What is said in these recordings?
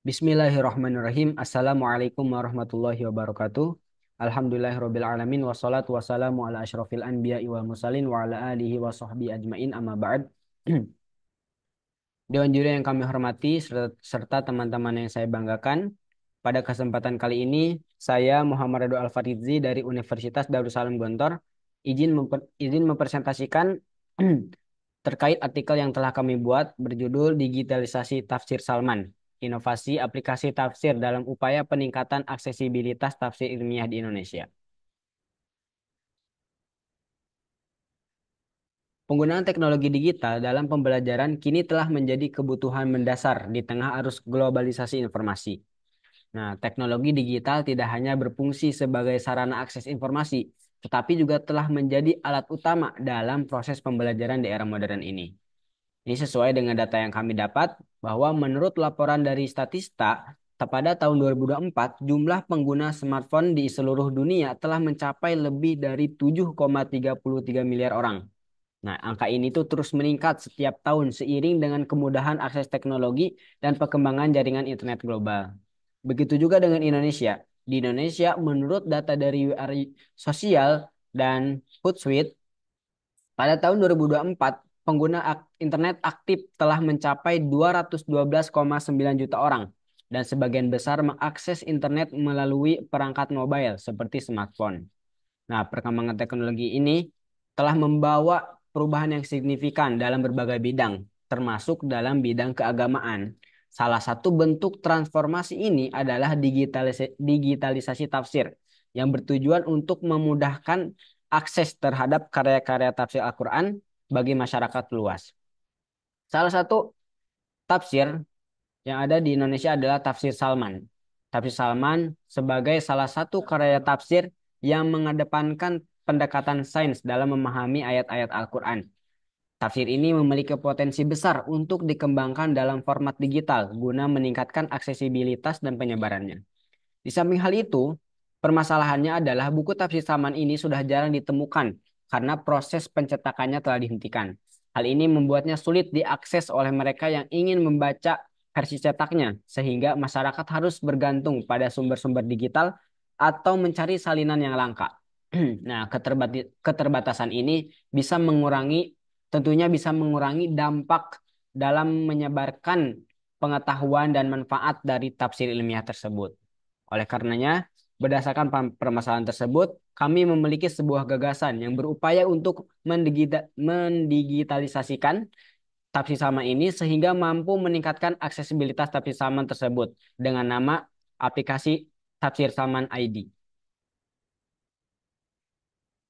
Bismillahirrahmanirrahim. Assalamualaikum warahmatullahi wabarakatuh. Alhamdulillahirabbil alamin wassalatu wassalamu ala asyrofil anbiya'i wal mursalin wa ala alihi wa sahbihi ajmain amma ba'd. Dewan juri yang kami hormati serta teman-teman yang saya banggakan. Pada kesempatan kali ini saya Muhammad Rado Al-Faridzi dari Universitas Darussalam Gontor izin mempresentasikan terkait artikel yang telah kami buat berjudul Digitalisasi Tafsir Salman, Inovasi Aplikasi Tafsir dalam Upaya Peningkatan Aksesibilitas Tafsir Ilmiah di Indonesia. Penggunaan teknologi digital dalam pembelajaran kini telah menjadi kebutuhan mendasar di tengah arus globalisasi informasi. Nah, teknologi digital tidak hanya berfungsi sebagai sarana akses informasi, tetapi juga telah menjadi alat utama dalam proses pembelajaran di era modern ini. Ini sesuai dengan data yang kami dapat bahwa menurut laporan dari Statista, pada tahun 2024 jumlah pengguna smartphone di seluruh dunia telah mencapai lebih dari 7,33 miliar orang. Nah, angka ini tuh terus meningkat setiap tahun seiring dengan kemudahan akses teknologi dan perkembangan jaringan internet global. Begitu juga dengan Indonesia. Di Indonesia, menurut data dari UR Sosial dan Hootsuite, pada tahun 2024, pengguna internet aktif telah mencapai 212,9 juta orang dan sebagian besar mengakses internet melalui perangkat mobile seperti smartphone. Nah, perkembangan teknologi ini telah membawa perubahan yang signifikan dalam berbagai bidang, termasuk dalam bidang keagamaan. Salah satu bentuk transformasi ini adalah digitalisasi tafsir yang bertujuan untuk memudahkan akses terhadap karya-karya tafsir Al-Quran bagi masyarakat luas. Salah satu tafsir yang ada di Indonesia adalah Tafsir Salman. Tafsir Salman sebagai salah satu karya tafsir yang mengedepankan pendekatan sains dalam memahami ayat-ayat Al-Quran. Tafsir ini memiliki potensi besar untuk dikembangkan dalam format digital guna meningkatkan aksesibilitas dan penyebarannya. Di samping hal itu, permasalahannya adalah buku tafsir Salman ini sudah jarang ditemukan karena proses pencetakannya telah dihentikan. Hal ini membuatnya sulit diakses oleh mereka yang ingin membaca versi cetaknya, sehingga masyarakat harus bergantung pada sumber-sumber digital atau mencari salinan yang langka. Nah, keterbatasan ini bisa tentunya bisa mengurangi dampak dalam menyebarkan pengetahuan dan manfaat dari tafsir ilmiah tersebut. Oleh karenanya, berdasarkan permasalahan tersebut, kami memiliki sebuah gagasan yang berupaya untuk mendigitalisasikan tafsir Salman ini sehingga mampu meningkatkan aksesibilitas tafsir Salman tersebut dengan nama aplikasi Tafsir Salman ID.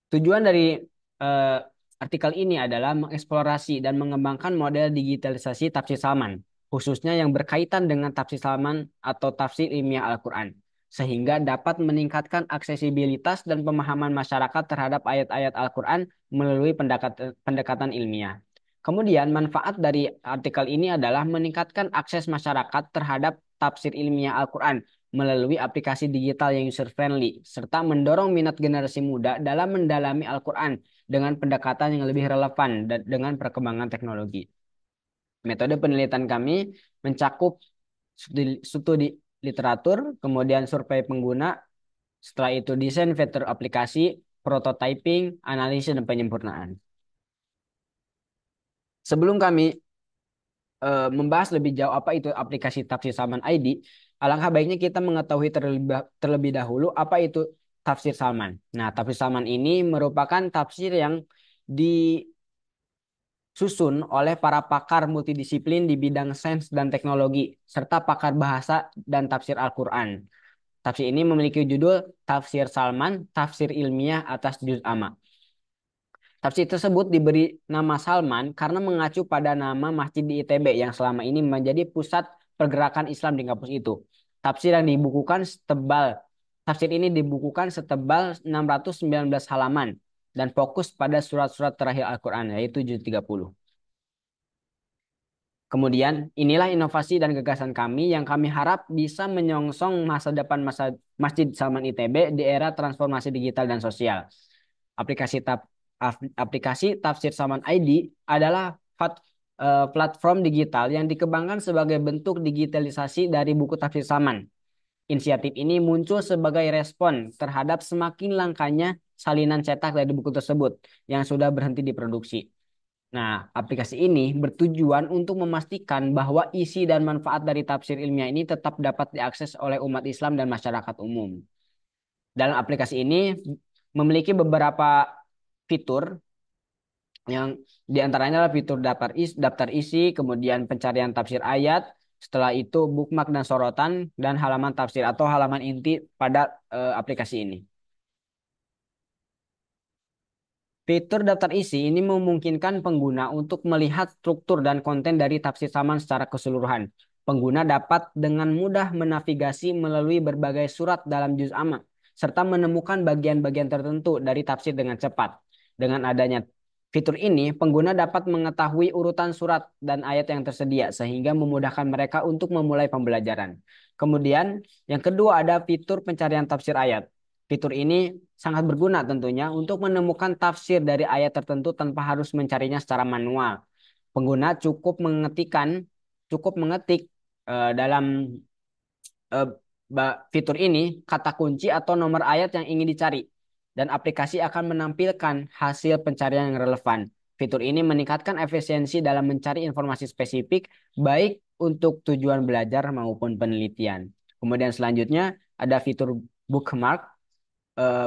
Tujuan dari eh, artikel ini adalah mengeksplorasi dan mengembangkan model digitalisasi tafsir Salman, khususnya yang berkaitan dengan tafsir Salman atau tafsir ilmiah Al-Quran, sehingga dapat meningkatkan aksesibilitas dan pemahaman masyarakat terhadap ayat-ayat Al-Quran melalui pendekatan ilmiah. Kemudian, manfaat dari artikel ini adalah meningkatkan akses masyarakat terhadap tafsir ilmiah Al-Quran melalui aplikasi digital yang user-friendly, serta mendorong minat generasi muda dalam mendalami Al-Quran dengan pendekatan yang lebih relevan dengan perkembangan teknologi. Metode penelitian kami mencakup studi literatur, kemudian survei pengguna, setelah itu desain fitur aplikasi, prototyping, analisis, dan penyempurnaan. Sebelum kami membahas lebih jauh apa itu aplikasi Tafsir Salman ID, alangkah baiknya kita mengetahui terlebih dahulu apa itu Tafsir Salman. Nah, Tafsir Salman ini merupakan tafsir yang disusun oleh para pakar multidisiplin di bidang sains dan teknologi, serta pakar bahasa dan tafsir Al-Quran. Tafsir ini memiliki judul Tafsir Salman, Tafsir Ilmiah atas Juz Amma. Tafsir tersebut diberi nama Salman karena mengacu pada nama masjid di ITB yang selama ini menjadi pusat pergerakan Islam di kampus itu. Tafsir yang dibukukan setebal Tafsir ini dibukukan setebal 619 halaman dan fokus pada surat-surat terakhir Al-Quran yaitu juz 30. Kemudian, inilah inovasi dan gagasan kami yang kami harap bisa menyongsong masa depan Masjid Salman ITB di era transformasi digital dan sosial. Aplikasi Tafsir Salman ID adalah platform digital yang dikembangkan sebagai bentuk digitalisasi dari buku tafsir Saman. Inisiatif ini muncul sebagai respon terhadap semakin langkanya salinan cetak dari buku tersebut yang sudah berhenti diproduksi. Nah, aplikasi ini bertujuan untuk memastikan bahwa isi dan manfaat dari tafsir ilmiah ini tetap dapat diakses oleh umat Islam dan masyarakat umum. Dalam aplikasi ini memiliki beberapa fitur yang diantaranya adalah fitur daftar isi, kemudian pencarian tafsir ayat, setelah itu bookmark dan sorotan, dan halaman tafsir atau halaman inti pada aplikasi ini. Fitur daftar isi ini memungkinkan pengguna untuk melihat struktur dan konten dari tafsir saman secara keseluruhan. Pengguna dapat dengan mudah menavigasi melalui berbagai surat dalam juz amma, serta menemukan bagian-bagian tertentu dari tafsir dengan cepat. Dengan adanya fitur ini, pengguna dapat mengetahui urutan surat dan ayat yang tersedia, sehingga memudahkan mereka untuk memulai pembelajaran. Kemudian, yang kedua ada fitur pencarian tafsir ayat. Fitur ini sangat berguna tentunya untuk menemukan tafsir dari ayat tertentu tanpa harus mencarinya secara manual. Pengguna cukup mengetik dalam eh, fitur ini kata kunci atau nomor ayat yang ingin dicari dan aplikasi akan menampilkan hasil pencarian yang relevan. Fitur ini meningkatkan efisiensi dalam mencari informasi spesifik baik untuk tujuan belajar maupun penelitian. Kemudian selanjutnya ada fitur bookmark.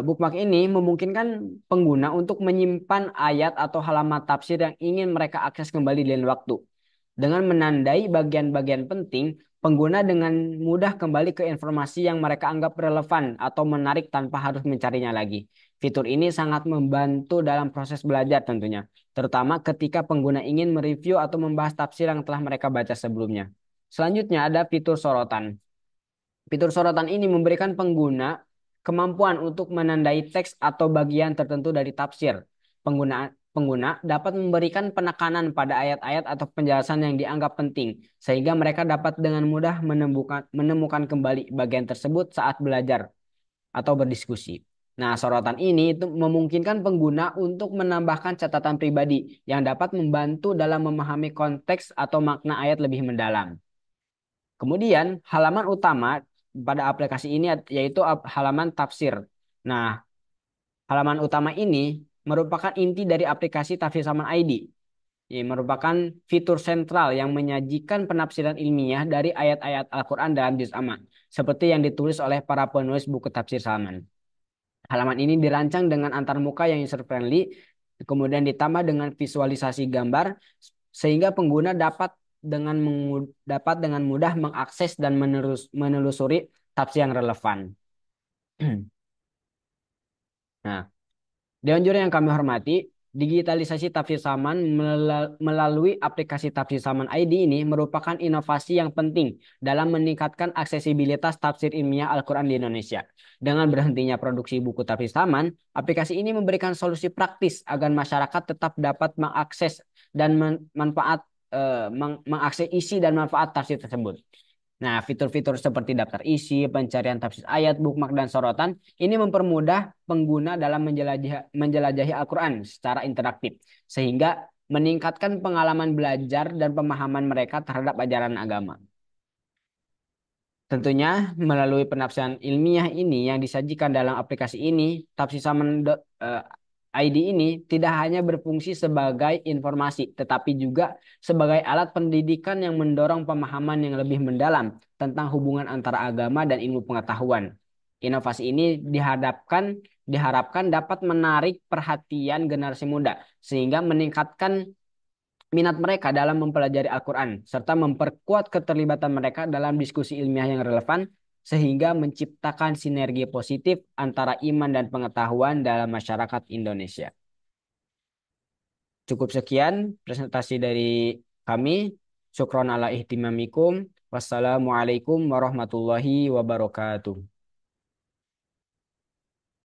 Bookmark ini memungkinkan pengguna untuk menyimpan ayat atau halaman tafsir yang ingin mereka akses kembali di lain waktu. Dengan menandai bagian-bagian penting, pengguna dengan mudah kembali ke informasi yang mereka anggap relevan atau menarik tanpa harus mencarinya lagi. Fitur ini sangat membantu dalam proses belajar tentunya, terutama ketika pengguna ingin mereview atau membahas tafsir yang telah mereka baca sebelumnya. Selanjutnya ada fitur sorotan. Fitur sorotan ini memberikan pengguna kemampuan untuk menandai teks atau bagian tertentu dari tafsir. Pengguna dapat memberikan penekanan pada ayat-ayat atau penjelasan yang dianggap penting, sehingga mereka dapat dengan mudah menemukan kembali bagian tersebut saat belajar atau berdiskusi. Nah, sorotan ini itu memungkinkan pengguna untuk menambahkan catatan pribadi yang dapat membantu dalam memahami konteks atau makna ayat lebih mendalam. Kemudian halaman utama pada aplikasi ini yaitu halaman tafsir. Nah, halaman utama ini merupakan inti dari aplikasi Tafsir Saman ID. Ini merupakan fitur sentral yang menyajikan penafsiran ilmiah dari ayat-ayat Al-Quran dalam juz amma, seperti yang ditulis oleh para penulis buku Tafsir Saman. Halaman ini dirancang dengan antarmuka yang user friendly, kemudian ditambah dengan visualisasi gambar, sehingga pengguna dapat dengan mudah mengakses dan menelusuri tafsir yang relevan. Nah, Dewan juri yang kami hormati, digitalisasi tafsir saman melalui aplikasi Tafsir Saman ID ini merupakan inovasi yang penting dalam meningkatkan aksesibilitas tafsir ilmiah Al-Quran di Indonesia. Dengan berhentinya produksi buku tafsir saman, aplikasi ini memberikan solusi praktis agar masyarakat tetap dapat mengakses dan mengakses isi dan manfaat tafsir tersebut. Nah, fitur-fitur seperti daftar isi, pencarian tafsir ayat, bookmark, dan sorotan ini mempermudah pengguna dalam menjelajahi Al-Quran secara interaktif, sehingga meningkatkan pengalaman belajar dan pemahaman mereka terhadap ajaran agama. Tentunya melalui penafsiran ilmiah ini yang disajikan dalam aplikasi ini, Tafsir Saman ID ini tidak hanya berfungsi sebagai informasi, tetapi juga sebagai alat pendidikan yang mendorong pemahaman yang lebih mendalam tentang hubungan antara agama dan ilmu pengetahuan. Inovasi ini diharapkan dapat menarik perhatian generasi muda, sehingga meningkatkan minat mereka dalam mempelajari Al-Quran, serta memperkuat keterlibatan mereka dalam diskusi ilmiah yang relevan, sehingga menciptakan sinergi positif antara iman dan pengetahuan dalam masyarakat Indonesia. Cukup sekian presentasi dari kami. Syukron ala ihtimamikum. Wassalamualaikum warahmatullahi wabarakatuh.